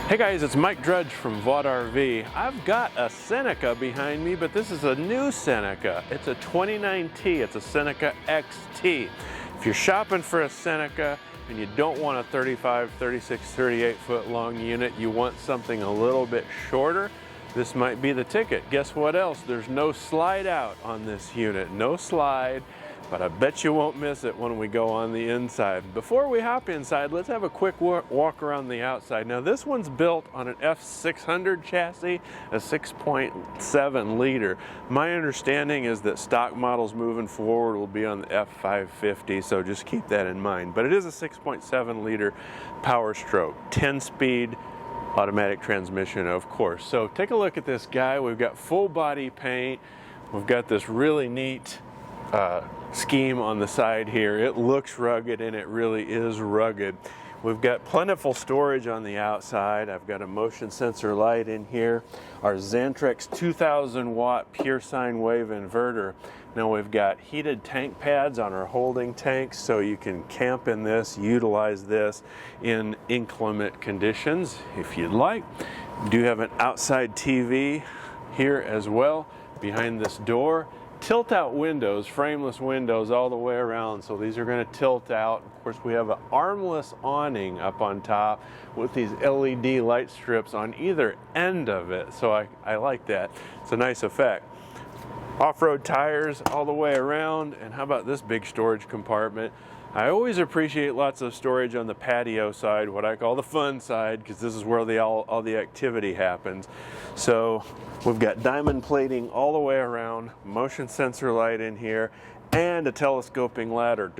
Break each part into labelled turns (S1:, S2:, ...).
S1: Hey guys, it's Mike Drudge from Vogt RV. I've got a Seneca behind me, but this is a new Seneca. It's a 29T, it's a Seneca XT. If you're shopping for a Seneca and you don't want a 35, 36, 38 foot long unit, you want something a little bit shorter, this might be the ticket. Guess what else? There's no slide out on this unit, no slide. But I bet you won't miss it when we go on the inside. Before we hop inside, let's have a quick walk around the outside. Now this one's built on an F600 chassis, a 6.7 liter. My understanding is that stock models moving forward will be on the F550, so just keep that in mind. But it is a 6.7 liter power stroke, 10-speed automatic transmission, of course. So take a look at this guy. We've got full body paint. We've got this really neat scheme on the side here. It looks rugged, and it really is rugged. We've got plentiful storage on the outside. I've got a motion sensor light in here. Our Xantrex 2000 watt pure sine wave inverter. Now we've got heated tank pads on our holding tanks, so you can camp in this, utilize this in inclement conditions if you'd like. We do have an outside TV here as well behind this door. Tilt out windows, frameless windows all the way around, so these are going to tilt out. Of course, we have an armless awning up on top with these LED light strips on either end of it, so I like that. It's a nice effect. Off-road tires all the way around, and how about this big storage compartment? I always appreciate lots of storage on the patio side, what I call the fun side, because this is where all the activity happens. So we've got diamond plating all the way around, motion sensor light in here, and a telescoping ladder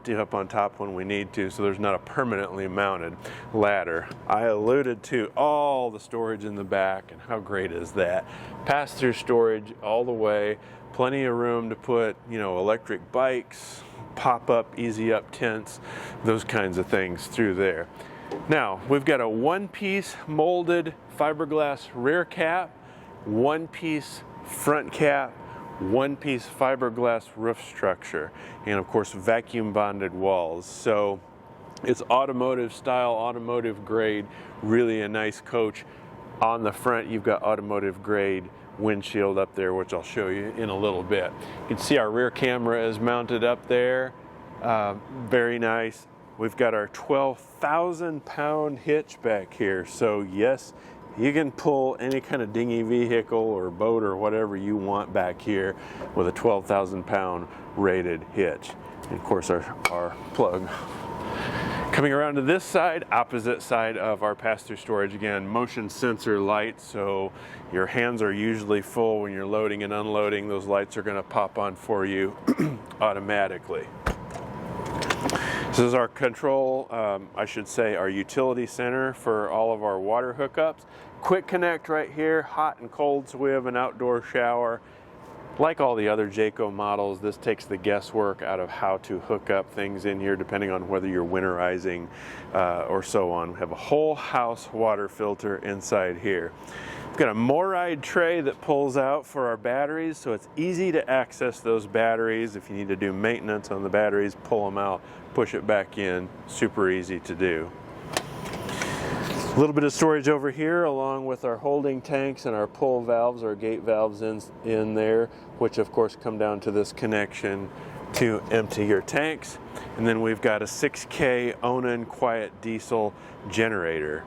S1: to up on top when we need to, so there's not a permanently mounted ladder. I alluded to all the storage in the back, and how great is that? Pass-through storage all the way, plenty of room to put, you know, electric bikes, pop-up, easy-up tents, those kinds of things through there. Now, we've got a one-piece molded fiberglass rear cap, one-piece front cap, one-piece fiberglass roof structure, and of course vacuum bonded walls. So it's automotive style, automotive grade, really a nice coach. On the front you've got automotive grade windshield up there, which I'll show you in a little bit. You can see our rear camera is mounted up there, very nice. We've got our 12,000 pound hitch back here, so yes, you can pull any kind of dinghy vehicle or boat or whatever you want back here with a 12,000 pound rated hitch. And of course our plug. Coming around to this side, opposite side of our pass-through storage, again, motion sensor light, so your hands are usually full when you're loading and unloading. Those lights are going to pop on for you automatically. This is our control, I should say our utility center for all of our water hookups. Quick connect right here, hot and cold, so we have an outdoor shower. Like all the other Jayco models, this takes the guesswork out of how to hook up things in here, depending on whether you're winterizing or so on. We have a whole house water filter inside here. We've got a MORryde tray that pulls out for our batteries, so it's easy to access those batteries. If you need to do maintenance on the batteries, pull them out, push it back in, super easy to do. A little bit of storage over here along with our holding tanks and our pull valves, our gate valves in there, which of course come down to this connection to empty your tanks. And then we've got a 6K Onan quiet diesel generator.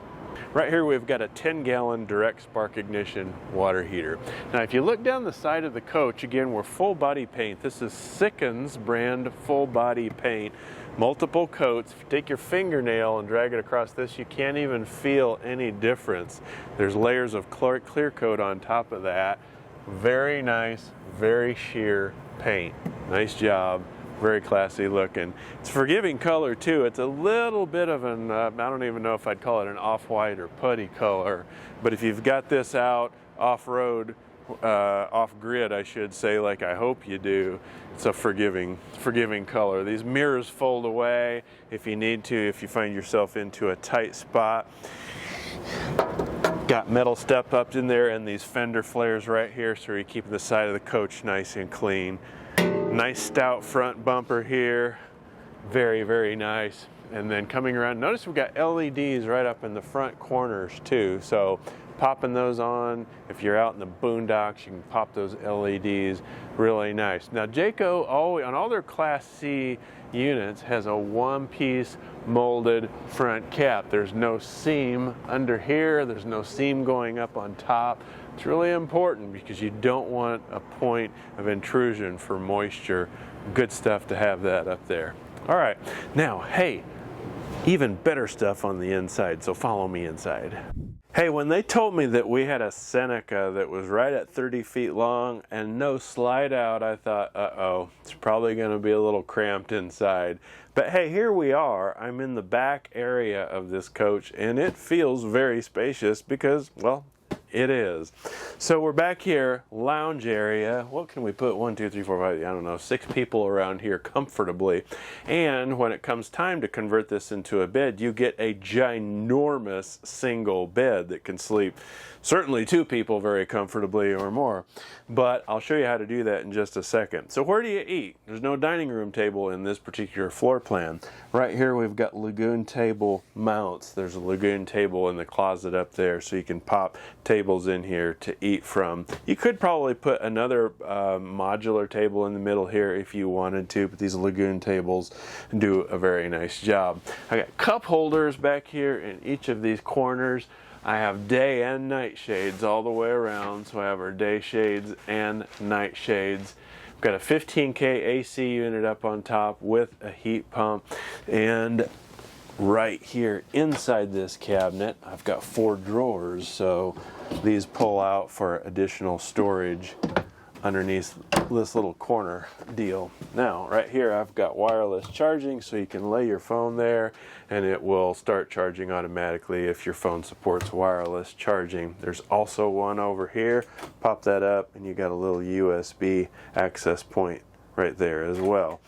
S1: Right here we've got a 10-gallon direct spark ignition water heater. Now if you look down the side of the coach, again, we're full body paint. This is Sickens brand full body paint, multiple coats. If you take your fingernail and drag it across this, you can't even feel any difference. There's layers of clear coat on top of that. Very nice, very sheer paint. Nice job. Very classy looking. It's forgiving color too. It's a little bit of an, I don't even know if I'd call it an off-white or putty color, but if you've got this out off-road, off-grid I should say, like I hope you do, it's a forgiving color. These mirrors fold away if you need to, if you find yourself into a tight spot. Got metal step ups in there and these fender flares right here, so you're keeping the side of the coach nice and clean. Nice stout front bumper here, very, very nice. And then coming around, notice we've got LEDs right up in the front corners too. So popping those on, if you're out in the boondocks, you can pop those LEDs, really nice. Now Jayco, on all their Class C units, has a one-piece molded front cap. There's no seam under here, there's no seam going up on top. It's really important because you don't want a point of intrusion for moisture. Good stuff to have that up there. All right, now, hey, even better stuff on the inside, so follow me inside. Hey, when they told me that we had a Seneca that was right at 30 feet long and no slide out, I thought, uh-oh, it's probably going to be a little cramped inside. But hey, here we are. I'm in the back area of this coach, and it feels very spacious because, well, it is. So we're back here, lounge area. What can we put? 1, 2, 3, 4, 5, I don't know, 6 people around here comfortably. And when it comes time to convert this into a bed, you get a ginormous single bed that can sleep certainly 2 people very comfortably or more. But I'll show you how to do that in just a second. So where do you eat? There's no dining room table in this particular floor plan. Right here we've got lagoon table mounts. There's a lagoon table in the closet up there, so you can pop tables in here to eat from. You could probably put another modular table in the middle here if you wanted to, but these lagoon tables do a very nice job. I got cup holders back here in each of these corners. I have day and night shades all the way around, so I have our day shades and night shades. I've got a 15K AC unit up on top with a heat pump, and right here inside this cabinet I've got 4 drawers, so these pull out for additional storage underneath this little corner deal. Now right here I've got wireless charging, so you can lay your phone there and it will start charging automatically if your phone supports wireless charging. There's also one over here. Pop that up and you got a little USB access point right there as well.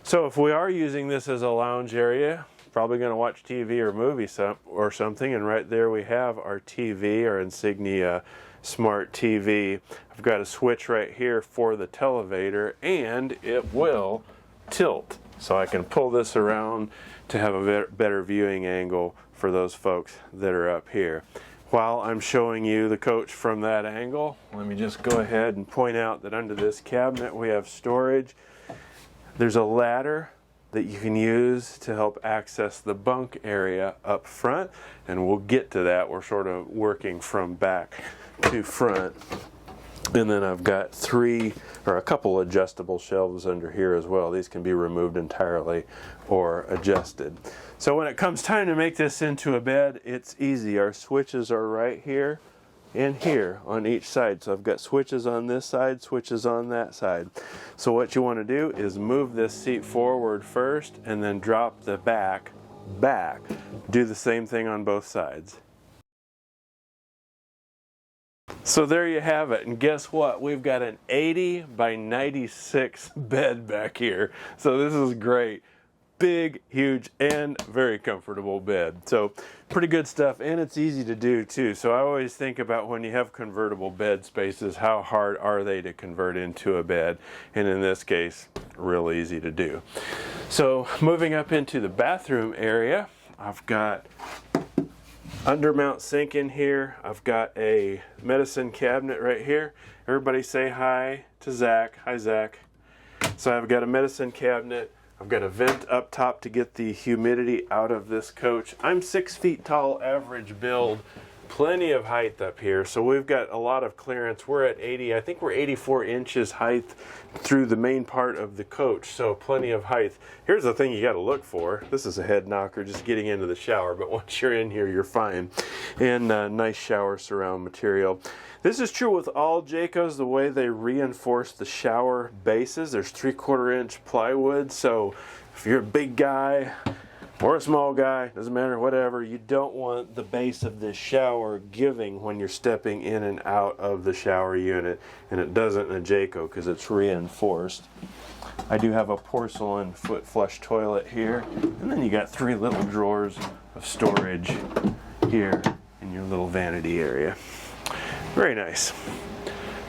S1: So if we are using this as a lounge area, probably going to watch TV or movie or something, and right there we have our TV, our Insignia smart TV. I've got a switch right here for the televator, and it will tilt, so I can pull this around to have a better viewing angle for those folks that are up here. While I'm showing you the coach from that angle, let me just go ahead and point out that under this cabinet we have storage. There's a ladder that you can use to help access the bunk area up front, and we'll get to that. We're sort of working from back to front. And then I've got a couple adjustable shelves under here as well. These can be removed entirely or adjusted. So when it comes time to make this into a bed, it's easy. Our switches are right here and here on each side. So I've got switches on this side, switches on that side. So what you want to do is move this seat forward first and then drop the back. Do the same thing on both sides. So there you have it, and guess what? We've got an 80 by 96 bed back here. So this is great. Big, huge, and very comfortable bed. So pretty good stuff, and it's easy to do too. So I always think about when you have convertible bed spaces, how hard are they to convert into a bed? And in this case, real easy to do. So moving up into the bathroom area, I've got undermount sink in here. I've got a medicine cabinet right here. Everybody say hi to Zach. Hi, Zach. So I've got a medicine cabinet. I've got a vent up top to get the humidity out of this coach. I'm 6 feet tall, average build. Plenty of height up here, so we've got a lot of clearance. We're at 80, I think we're 84 inches height through the main part of the coach, so plenty of height. Here's the thing you got to look for. This is a head knocker just getting into the shower, but once you're in here, you're fine. And nice shower surround material. This is true with all Jaycos, the way they reinforce the shower bases. There's 3/4 inch plywood, so if you're a big guy or a small guy, doesn't matter, whatever, you don't want the base of this shower giving when you're stepping in and out of the shower unit, and it doesn't in a Jayco because it's reinforced. I do have a porcelain foot flush toilet here, and then you got 3 little drawers of storage here in your little vanity area. Very nice.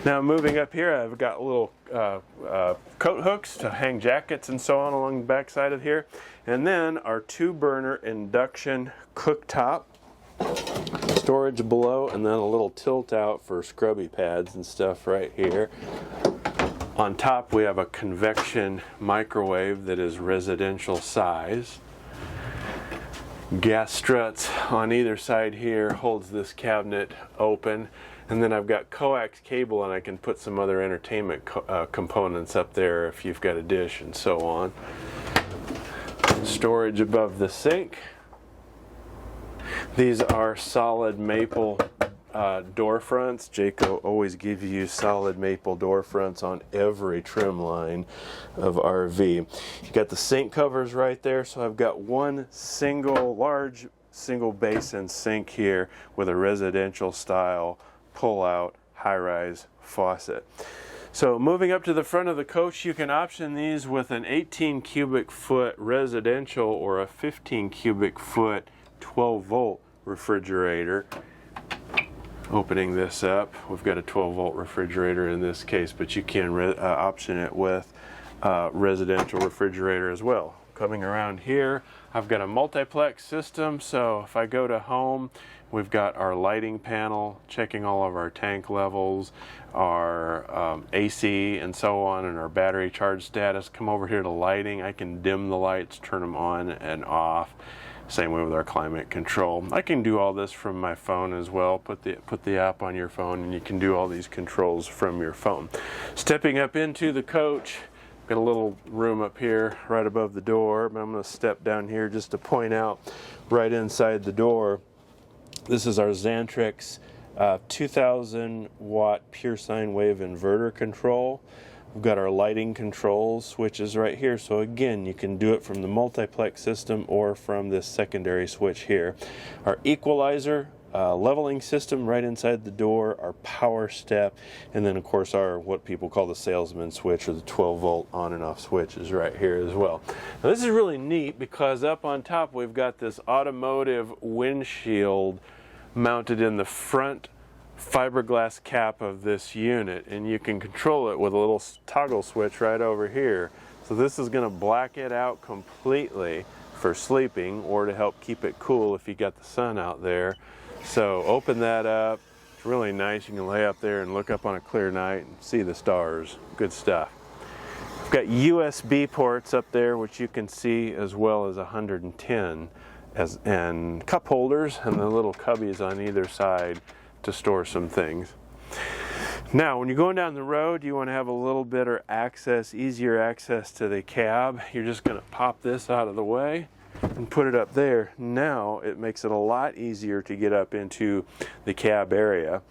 S1: Now moving up here, I've got little coat hooks to hang jackets and so on along the back side of here. And then our 2-burner induction cooktop, storage below, and then a little tilt out for scrubby pads and stuff right here. On top we have a convection microwave that is residential size. Gas struts on either side here holds this cabinet open. And then I've got coax cable, and I can put some other entertainment components up there if you've got a dish and so on. Storage above the sink. These are solid maple door fronts. Jayco always gives you solid maple door fronts on every trim line of RV. You got the sink covers right there, so I've got one large single basin sink here with a residential style pull-out high-rise faucet. So moving up to the front of the coach, you can option these with an 18 cubic foot residential or a 15 cubic foot 12-volt refrigerator. Opening this up, we've got a 12-volt refrigerator in this case, but you can option it with residential refrigerator as well. Coming around here, I've got a multiplex system, so if I go to home, we've got our lighting panel checking all of our tank levels, our AC and so on, and our battery charge status. Come over here to lighting, I can dim the lights, turn them on and off. Same way with our climate control. I can do all this from my phone as well. Put the app on your phone and you can do all these controls from your phone. Stepping up into the coach, got a little room up here right above the door, but I'm going to step down here just to point out right inside the door. This is our Xantrix 2000 watt pure sine wave inverter control. We've got our lighting controls switches right here, so again you can do it from the multiplex system or from this secondary switch here. Our equalizer, leveling system right inside the door, our power step, and then of course our what people call the salesman switch or the 12-volt on and off switch is right here as well. Now this is really neat because up on top we've got this automotive windshield mounted in the front fiberglass cap of this unit, and you can control it with a little toggle switch right over here. So this is going to black it out completely for sleeping or to help keep it cool if you got the sun out there. So open that up. It's really nice. You can lay up there and look up on a clear night and see the stars. Good stuff. We've got USB ports up there which you can see, as well as 110 and cup holders and the little cubbies on either side to store some things. Now when you're going down the road, you want to have a little better access, easier access to the cab. You're just going to pop this out of the way and put it up there. Now it makes it a lot easier to get up into the cab area.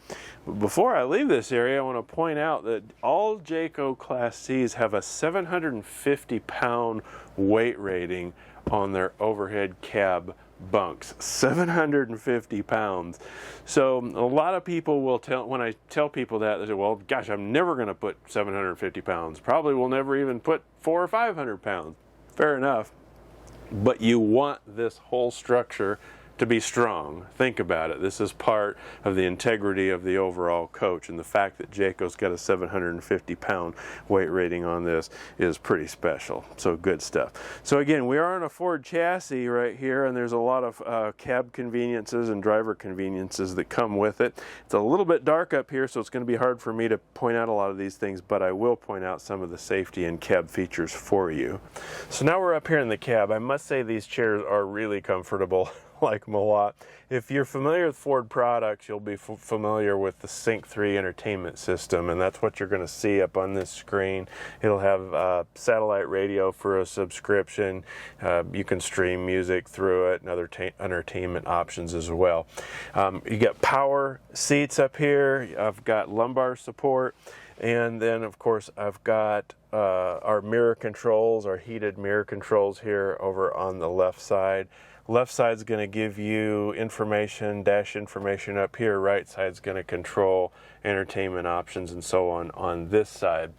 S1: But before I leave this area, I want to point out that all Jayco Class Cs have a 750 pound weight rating on their overhead cab bunks. 750 pounds. So a lot of people will when I tell people that, they say, well, gosh, I'm never going to put 750 pounds. Probably will never even put 400 or 500 pounds. Fair enough. But you want this whole structure to be strong. Think about it. This is part of the integrity of the overall coach, and the fact that Jayco's got a 750 pound weight rating on this is pretty special. So good stuff. So again, we are on a Ford chassis right here, and there's a lot of cab conveniences and driver conveniences that come with it. It's a little bit dark up here, so it's going to be hard for me to point out a lot of these things, but I will point out some of the safety and cab features for you. So now we're up here in the cab. I must say these chairs are really comfortable. Like them a lot. If you're familiar with Ford products, you'll be familiar with the Sync 3 entertainment system, and that's what you're going to see up on this screen. It'll have satellite radio for a subscription. You can stream music through it and other entertainment options as well. You got power seats up here. I've got lumbar support, and then of course I've got our mirror controls, our heated mirror controls here over on the left side. Left side's going to give you information, dash information up here. Right side's going to control entertainment options and so on this side.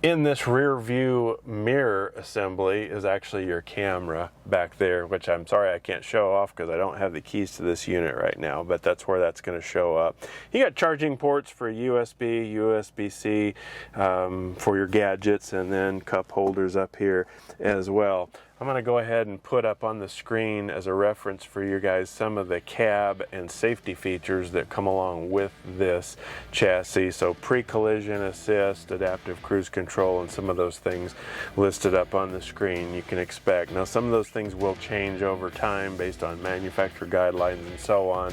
S1: In this rear view mirror assembly is actually your camera back there, which I'm sorry I can't show off because I don't have the keys to this unit right now, but that's where that's going to show up. You got charging ports for USB, USB-C for your gadgets, and then cup holders up here as well. I'm going to go ahead and put up on the screen as a reference for you guys some of the cab and safety features that come along with this chassis. So pre-collision assist, adaptive cruise control, and some of those things listed up on the screen you can expect. Now some of those things will change over time based on manufacturer guidelines and so on,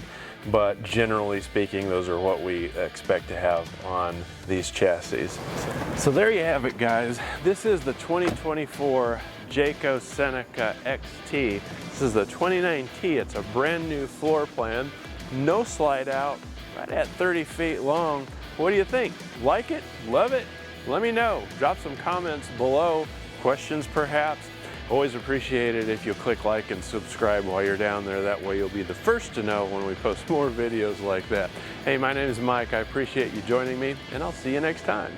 S1: but generally speaking, those are what we expect to have on these chassis. So there you have it, guys. This is the 2024 Jayco Seneca XT. This is the 29T. It's a brand new floor plan, no slide out, right at 30 feet long. What do you think? Like it? Love it? Let me know. Drop some comments below. Questions perhaps. Always appreciate it if you'll click like and subscribe while you're down there. That way you'll be the first to know when we post more videos like that. Hey, my name is Mike. I appreciate you joining me, and I'll see you next time.